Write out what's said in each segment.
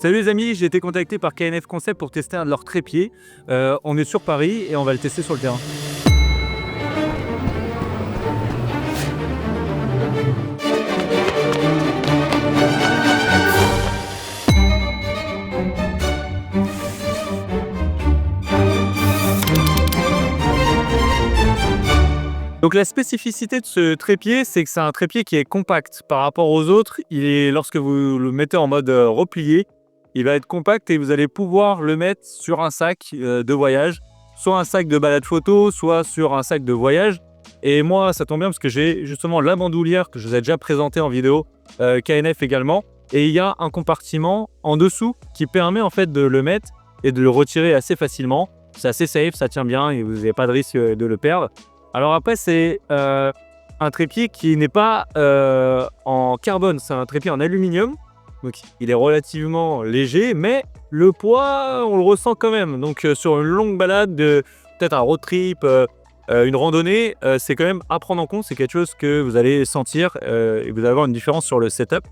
Salut les amis, j'ai été contacté par KNF Concept pour tester un de leurs trépieds. On est sur Paris et on va le tester sur le terrain. Donc la spécificité de ce trépied, c'est que c'est un trépied qui est compact par rapport aux autres. Lorsque vous le mettez en mode replié, il va être compact et vous allez pouvoir le mettre sur un sac de voyage, soit un sac de balade photo, soit sur un sac de voyage. Et moi, ça tombe bien parce que j'ai justement la bandoulière que je vous ai déjà présentée en vidéo, KNF également. Et il y a un compartiment en dessous qui permet en fait de le mettre et de le retirer assez facilement. C'est assez safe, ça tient bien et vous n'avez pas de risque de le perdre. Alors après, c'est un trépied qui n'est pas en carbone, c'est un trépied en aluminium. Donc il est relativement léger, mais le poids, on le ressent quand même. Donc sur une longue balade, peut-être un road trip, une randonnée, c'est quand même à prendre en compte. C'est quelque chose que vous allez sentir et vous allez avoir une différence sur le setup.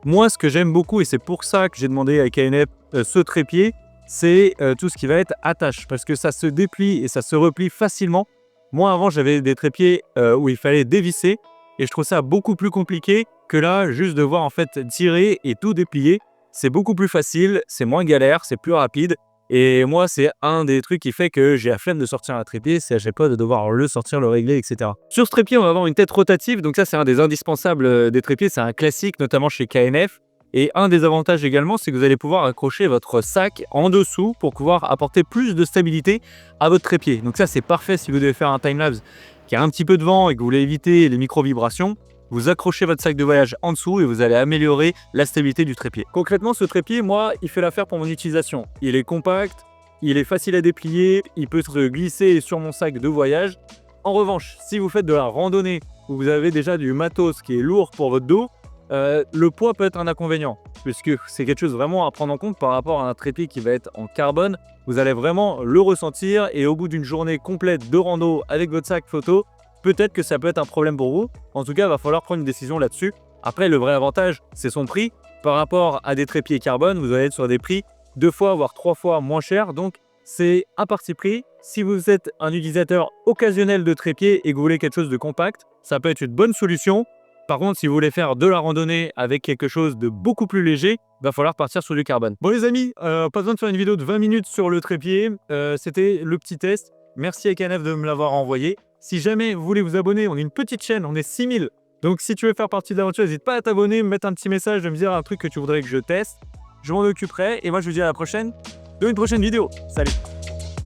Moi, ce que j'aime beaucoup, et c'est pour ça que j'ai demandé à KNF ce trépied, c'est tout ce qui va être attache, parce que ça se déplie et ça se replie facilement. Moi, avant, j'avais des trépieds où il fallait dévisser et je trouve ça beaucoup plus compliqué que là, juste devoir en fait tirer et tout déplier. C'est beaucoup plus facile, c'est moins galère, c'est plus rapide. Et moi, c'est un des trucs qui fait que j'ai la flemme de sortir un trépied, c'est à chaque fois de devoir le sortir, le régler, etc. Sur ce trépied, on va avoir une tête rotative. Donc ça, c'est un des indispensables des trépieds. C'est un classique, notamment chez KNF. Et un des avantages également, c'est que vous allez pouvoir accrocher votre sac en dessous pour pouvoir apporter plus de stabilité à votre trépied. Donc ça, c'est parfait si vous devez faire un timelapse qui a un petit peu de vent et que vous voulez éviter les micro-vibrations. Vous accrochez votre sac de voyage en dessous et vous allez améliorer la stabilité du trépied. Concrètement, ce trépied, moi, il fait l'affaire pour mon utilisation. Il est compact, il est facile à déplier, il peut se glisser sur mon sac de voyage. En revanche, si vous faites de la randonnée où vous avez déjà du matos qui est lourd pour votre dos, le poids peut être un inconvénient, puisque c'est quelque chose vraiment à prendre en compte par rapport à un trépied qui va être en carbone. Vous allez vraiment le ressentir et au bout d'une journée complète de rando avec votre sac photo, peut-être que ça peut être un problème pour vous. En tout cas, il va falloir prendre une décision là-dessus. Après, le vrai avantage, c'est son prix. Par rapport à des trépieds carbone, vous allez être sur des prix 2 fois voire 3 fois moins chers. Donc, c'est un parti pris. Si vous êtes un utilisateur occasionnel de trépied et que vous voulez quelque chose de compact, ça peut être une bonne solution. Par contre, si vous voulez faire de la randonnée avec quelque chose de beaucoup plus léger, il va falloir partir sur du carbone. Bon les amis, pas besoin de faire une vidéo de 20 minutes sur le trépied. C'était le petit test. Merci à KNF de me l'avoir envoyé. Si jamais vous voulez vous abonner, on est une petite chaîne, on est 6000. Donc si tu veux faire partie de l'aventure, n'hésite pas à t'abonner, me mettre un petit message, de me dire un truc que tu voudrais que je teste. Je m'en occuperai et moi je vous dis à la prochaine dans une prochaine vidéo. Salut!